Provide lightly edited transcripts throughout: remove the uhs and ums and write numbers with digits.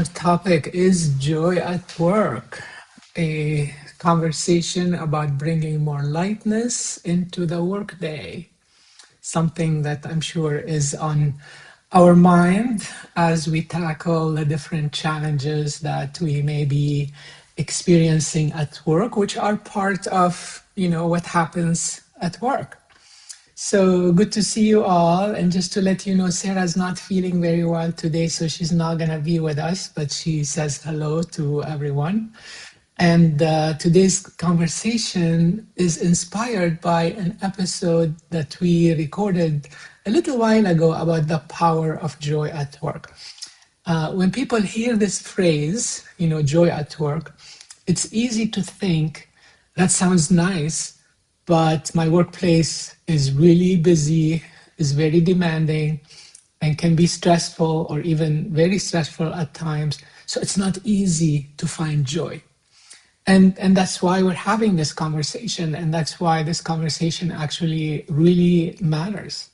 topic is joy at work, a conversation about bringing more lightness into the workday, something that I'm sure is on our mind as we tackle the different challenges that we may be experiencing at work, which are part of, what happens at work. So good to see you all. And just to let you know, Sarah's not feeling very well today, so she's not going to be with us, but she says hello to everyone. And today's conversation is inspired by an episode that we recorded a little while ago about the power of joy at work. When people hear this phrase, joy at work, it's easy to think that sounds nice, but my workplace is really busy, is very demanding, and can be stressful or even very stressful at times. So it's not easy to find joy. And that's why we're having this conversation, and that's why this conversation actually really matters.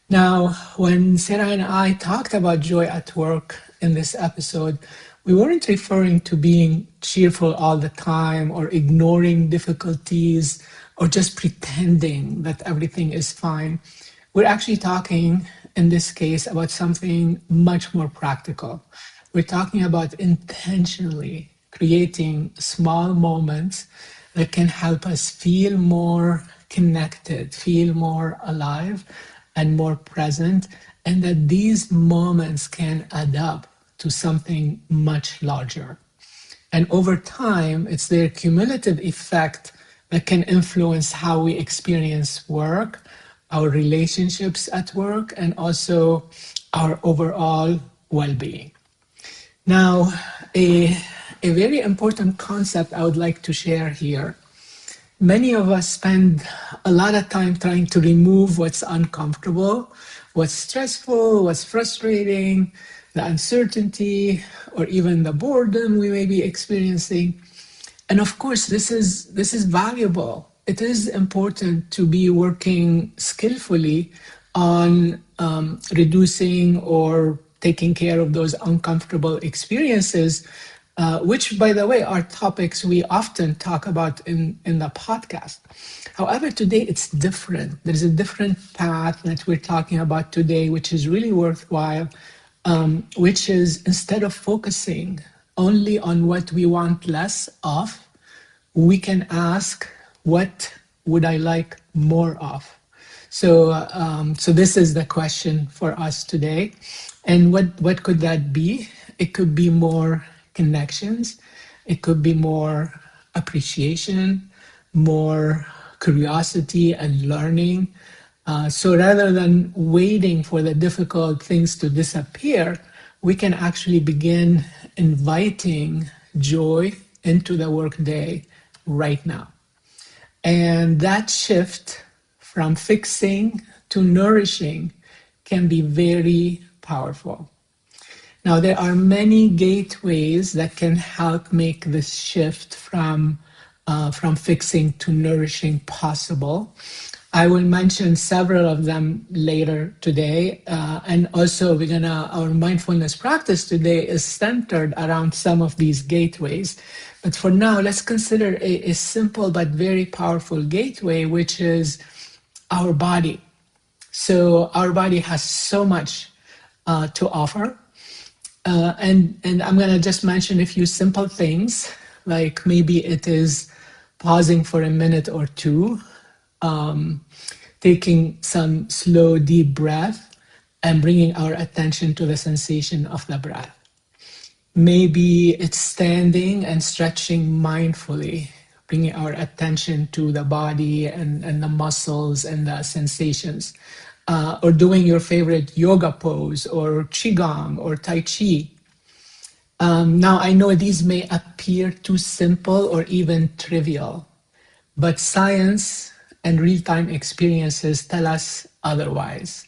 Now, when Sarah and I talked about joy at work in this episode, we weren't referring to being cheerful all the time or ignoring difficulties or just pretending that everything is fine. We're actually talking, in this case, about something much more practical. We're talking about intentionally creating small moments that can help us feel more connected, feel more alive, and more present, and that these moments can add up to something much larger. And over time, it's their cumulative effect that can influence how we experience work, our relationships at work, and also our overall well-being. Now, a very important concept I would like to share here. Many of us spend a lot of time trying to remove what's uncomfortable, what's stressful, what's frustrating, the uncertainty, or even the boredom we may be experiencing. And of course, this is valuable. It is important to be working skillfully on reducing or taking care of those uncomfortable experiences, which, by the way, are topics we often talk about in the podcast. However, today it's different. There's a different path that we're talking about today, which is really worthwhile, which is instead of focusing only on what we want less of, we can ask, what would I like more of? So this is the question for us today. And what could that be? It could be more connections. It could be more appreciation, more curiosity and learning. So rather than waiting for the difficult things to disappear, we can actually begin inviting joy into the workday right now. And that shift from fixing to nourishing can be very powerful. Now, there are many gateways that can help make this shift from fixing to nourishing possible. I will mention several of them later today. And also our mindfulness practice today is centered around some of these gateways. But for now, let's consider a simple but very powerful gateway, which is our body. So our body has so much to offer. And I'm going to just mention a few simple things, like maybe it is pausing for a minute or two, taking some slow, deep breath, and bringing our attention to the sensation of the breath. Maybe it's standing and stretching mindfully, bringing our attention to the body and the muscles and the sensations. Or doing your favorite yoga pose or qigong or tai chi. Now, I know these may appear too simple or even trivial, but science and real-time experiences tell us otherwise.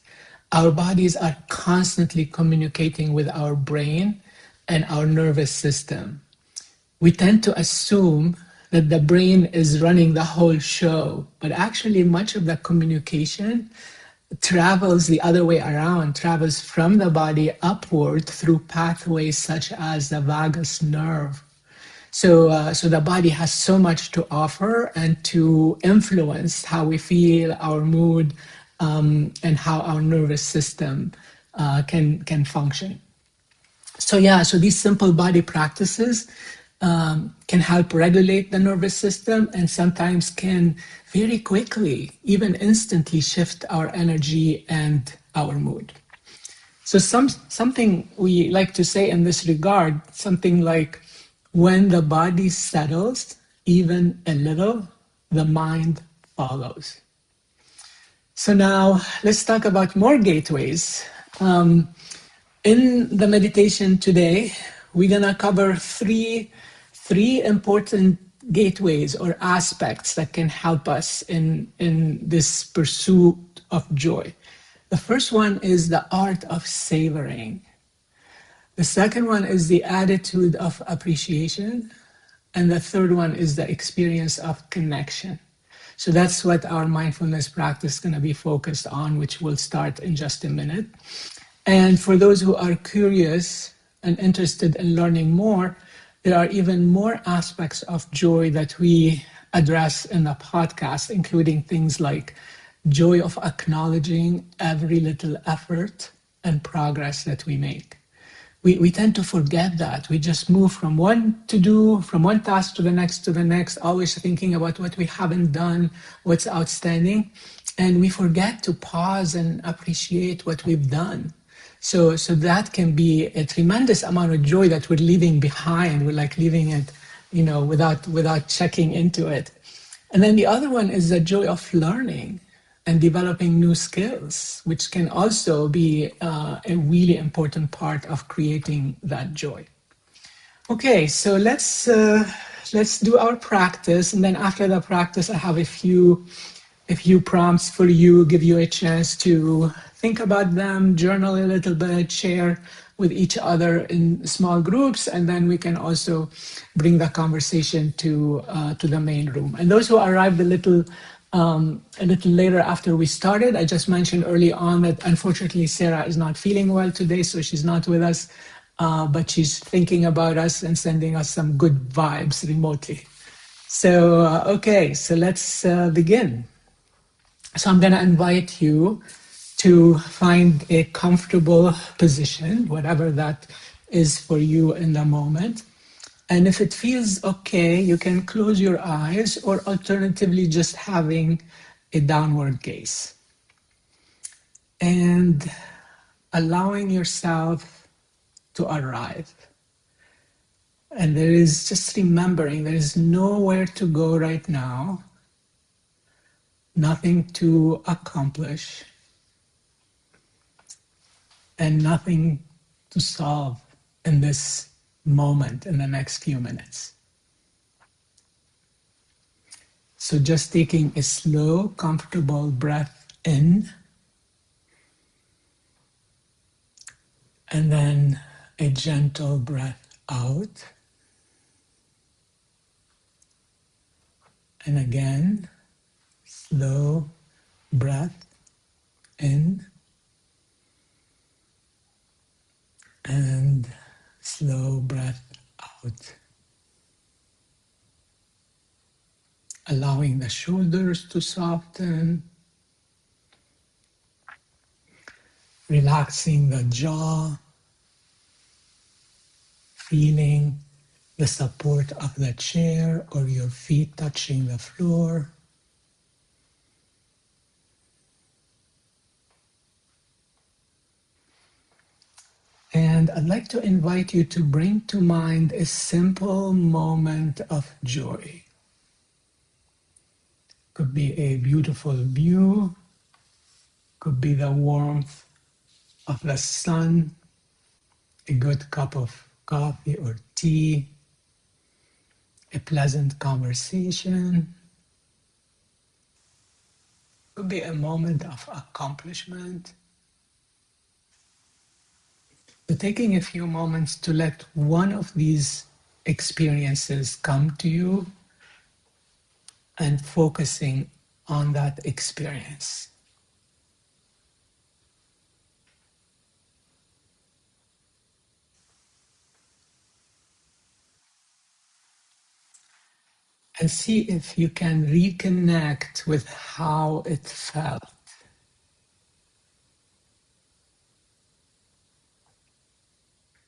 Our bodies are constantly communicating with our brain and our nervous system. We tend to assume that the brain is running the whole show, but actually much of the communication travels the other way around, travels from the body upward through pathways such as the vagus nerve. So the body has so much to offer and to influence how we feel, our mood, and how our nervous system can function. So yeah, so these simple body practices can help regulate the nervous system and sometimes can very quickly, even instantly, shift our energy and our mood. So something we like to say in this regard, something like, when the body settles even a little, the mind follows. So now let's talk about more gateways. In the meditation today, we're gonna cover three important gateways or aspects that can help us in this pursuit of joy. The first one is the art of savoring. The second one is the attitude of appreciation. And the third one is the experience of connection. So that's what our mindfulness practice is going to be focused on, which will start in just a minute. And for those who are curious and interested in learning more, there are even more aspects of joy that we address in the podcast, including things like joy of acknowledging every little effort and progress that we make. We tend to forget that. We just move from one to do, from one task to the next, always thinking about what we haven't done, what's outstanding. And we forget to pause and appreciate what we've done. So that can be a tremendous amount of joy that we're leaving behind. We're like leaving it, without checking into it. And then the other one is the joy of learning and developing new skills, which can also be a really important part of creating that joy. Okay, so let's do our practice, and then after the practice, I have a few prompts for you, give you a chance to think about them, journal a little bit, share with each other in small groups, and then we can also bring the conversation to the main room. And those who arrived a little later after we started, I just mentioned early on that unfortunately Sarah is not feeling well today, so she's not with us, but she's thinking about us and sending us some good vibes remotely. So, okay, so let's begin. So I'm going to invite you to find a comfortable position, whatever that is for you in the moment. And if it feels okay, you can close your eyes, or alternatively just having a downward gaze. And allowing yourself to arrive. And there is just remembering there is nowhere to go right now, nothing to accomplish, and nothing to solve in this moment, in the next few minutes. So just taking a slow, comfortable breath in, and then a gentle breath out. And again, slow breath in, and slow breath out. Allowing the shoulders to soften, relaxing the jaw, feeling the support of the chair or your feet touching the floor. And I'd like to invite you to bring to mind a simple moment of joy. Could be a beautiful view, could be the warmth of the sun, a good cup of coffee or tea, a pleasant conversation. Could be a moment of accomplishment. So taking a few moments to let one of these experiences come to you and focusing on that experience. and see if you can reconnect with how it felt.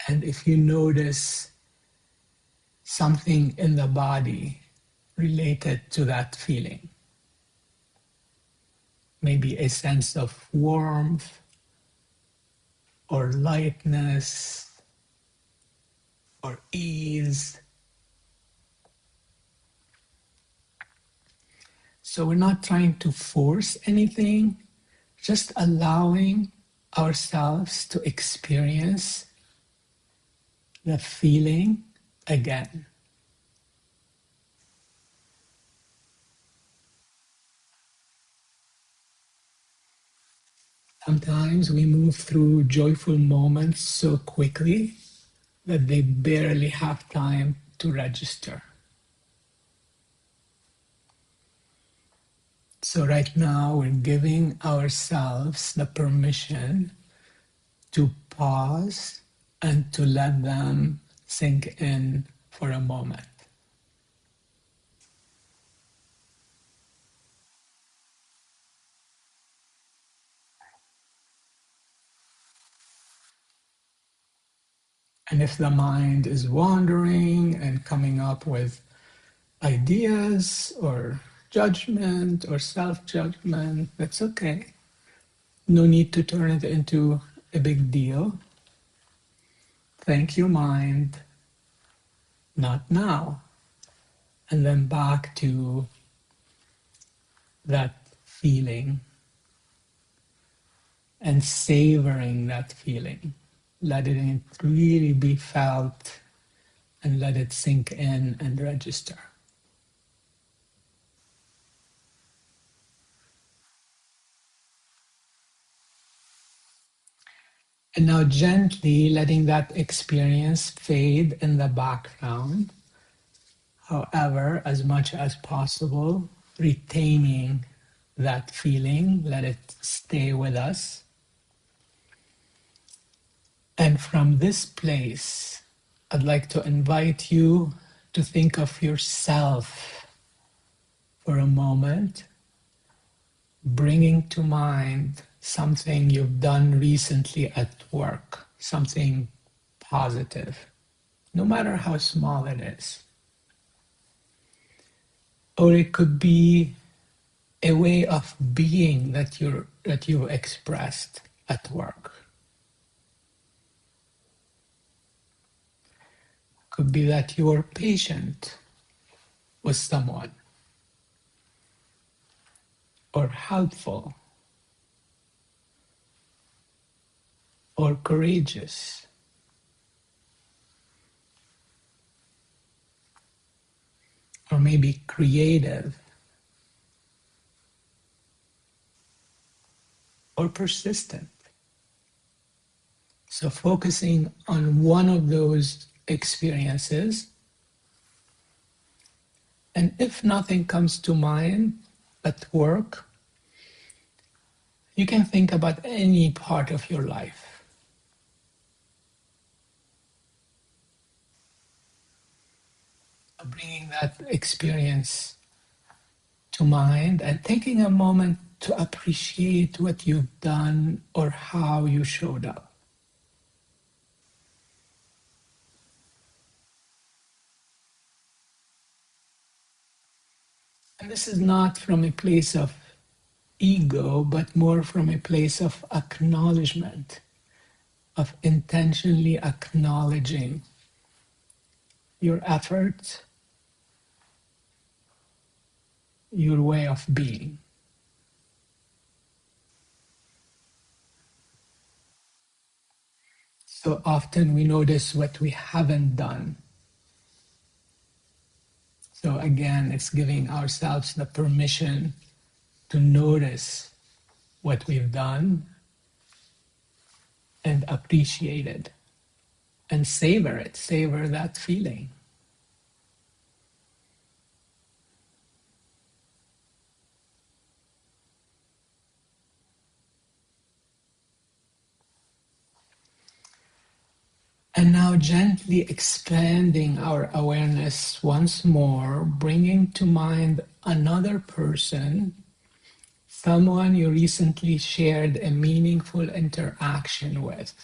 And if you notice something in the body related to that feeling, maybe a sense of warmth or lightness or ease. So we're not trying to force anything, just allowing ourselves to experience the feeling again. Sometimes we move through joyful moments so quickly that they barely have time to register. So, right now, we're giving ourselves the permission to pause and to let them sink in for a moment. And if the mind is wandering and coming up with ideas or judgment or self judgment, that's okay. No need to turn it into a big deal. Thank you, mind, not now. And then back to that feeling and savoring that feeling. Let it really be felt and let it sink in and register. And now gently letting that experience fade in the background. However, as much as possible, retaining that feeling, let it stay with us. And from this place, I'd like to invite you to think of yourself for a moment, bringing to mind something you've done recently at work, something positive, no matter how small it is. Or it could be a way of being that you expressed at work. Could be that you were patient with someone or helpful or courageous or maybe creative or persistent. So focusing on one of those experiences, and if nothing comes to mind at work, you can think about any part of your life. Bringing that experience to mind and taking a moment to appreciate what you've done or how you showed up. And this is not from a place of ego, but more from a place of acknowledgement, of intentionally acknowledging your efforts, your way of being. So often we notice what we haven't done. So again, it's giving ourselves the permission to notice what we've done and appreciate it and savor that feeling. And now gently expanding our awareness once more, bringing to mind another person, someone you recently shared a meaningful interaction with.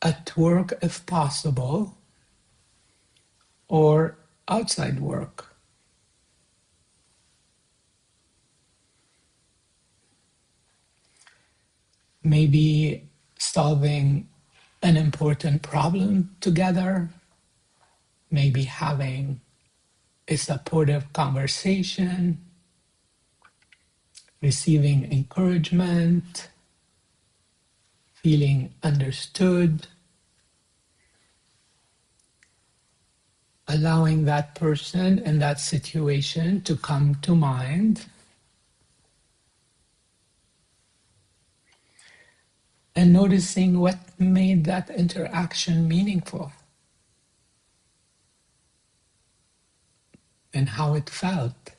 At work, if possible, or outside work. Maybe solving an important problem together, maybe having a supportive conversation, receiving encouragement, feeling understood, allowing that person and that situation to come to mind, and noticing what made that interaction meaningful and how it felt.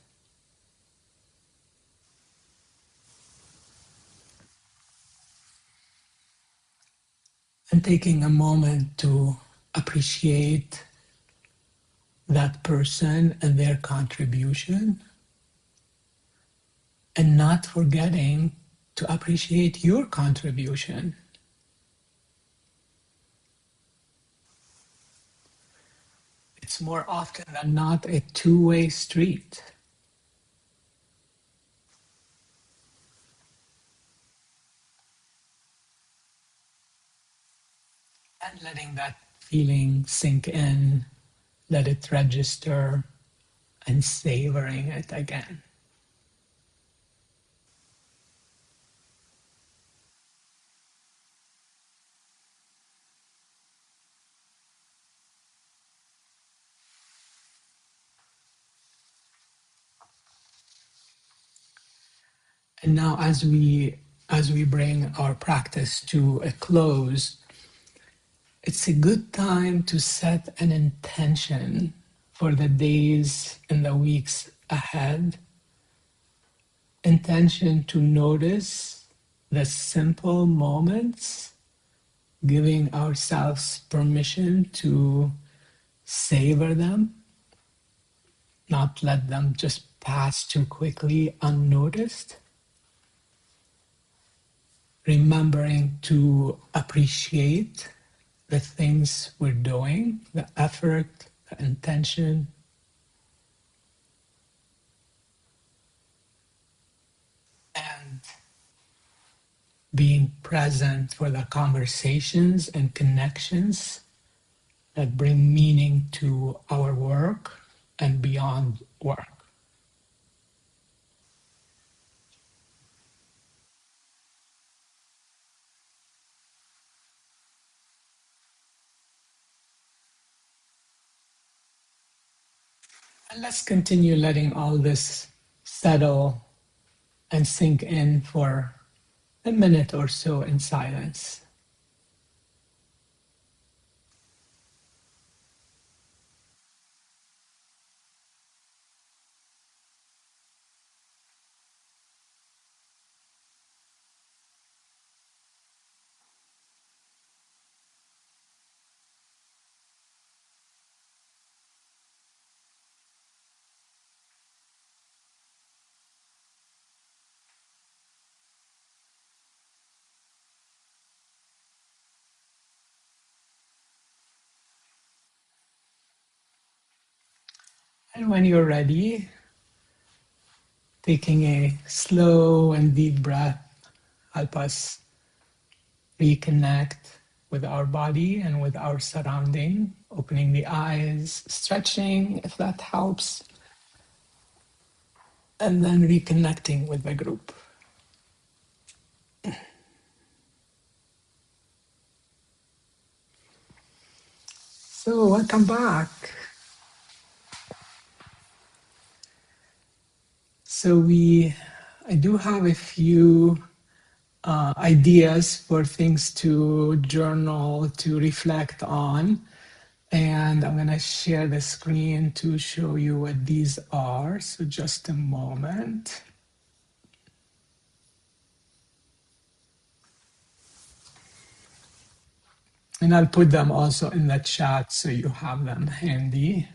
And taking a moment to appreciate that person and their contribution, and not forgetting to appreciate your contribution. It's more often than not a two-way street. And letting that feeling sink in, let it register, and savoring it again. And now as we bring our practice to a close, it's a good time to set an intention for the days and the weeks ahead. Intention to notice the simple moments, giving ourselves permission to savor them, not let them just pass too quickly unnoticed. Remembering to appreciate the things we're doing, the effort, the intention, and being present for the conversations and connections that bring meaning to our work and beyond work. And let's continue letting all this settle and sink in for a minute or so in silence. And when you're ready, taking a slow and deep breath, help us reconnect with our body and with our surrounding, opening the eyes, stretching if that helps, and then reconnecting with the group. So, welcome back. So, I do have a few ideas for things to journal, to reflect on. And I'm going to share the screen to show you what these are. So just a moment. And I'll put them also in the chat so you have them handy.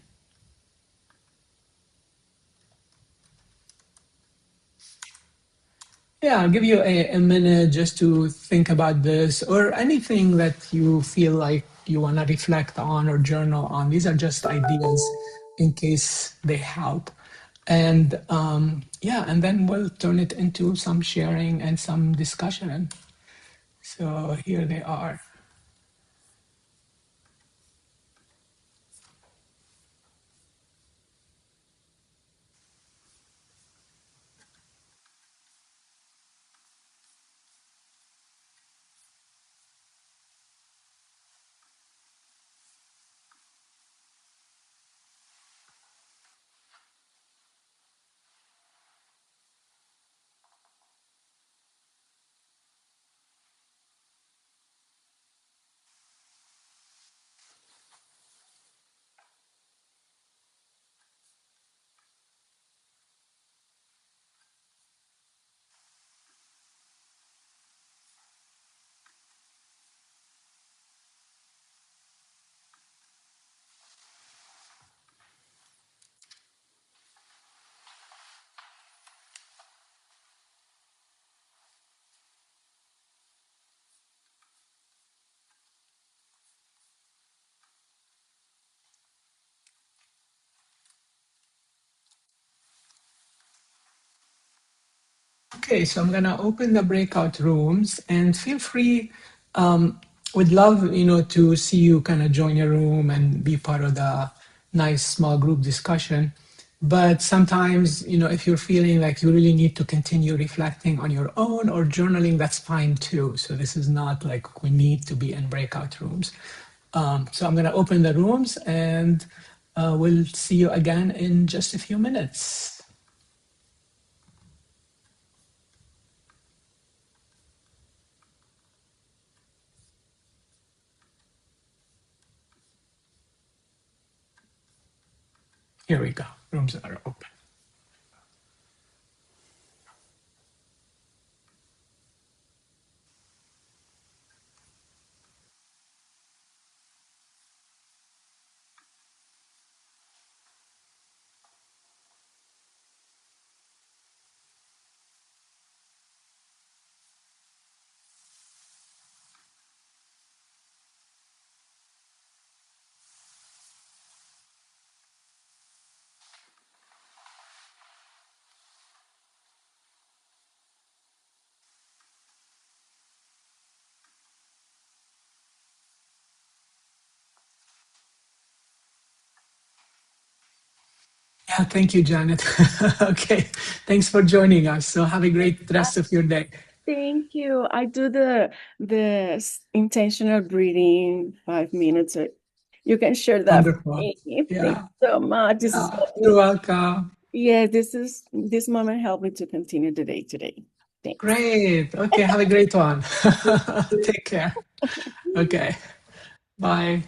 Yeah, I'll give you a minute just to think about this or anything that you feel like you want to reflect on or journal on. These are just ideas in case they help. And yeah, and then we'll turn it into some sharing and some discussion. So here they are. Okay, so I'm gonna open the breakout rooms and feel free. Would love, to see you kind of join your room and be part of the nice small group discussion. But sometimes, if you're feeling like you really need to continue reflecting on your own or journaling, that's fine too. So this is not like we need to be in breakout rooms. So I'm gonna open the rooms and we'll see you again in just a few minutes. Here we go. Rooms are open. Yeah, thank you, Janet. Okay, thanks for joining us. So have a great rest of your day. Thank you. I do the intentional breathing 5 minutes. You can share that for Wonderful. me. Thank you Yeah, so much. This is yeah. You're welcome. yeah, this moment helped me to continue the day today. Thanks. Great. Okay, have a great one. Take care. Okay, bye.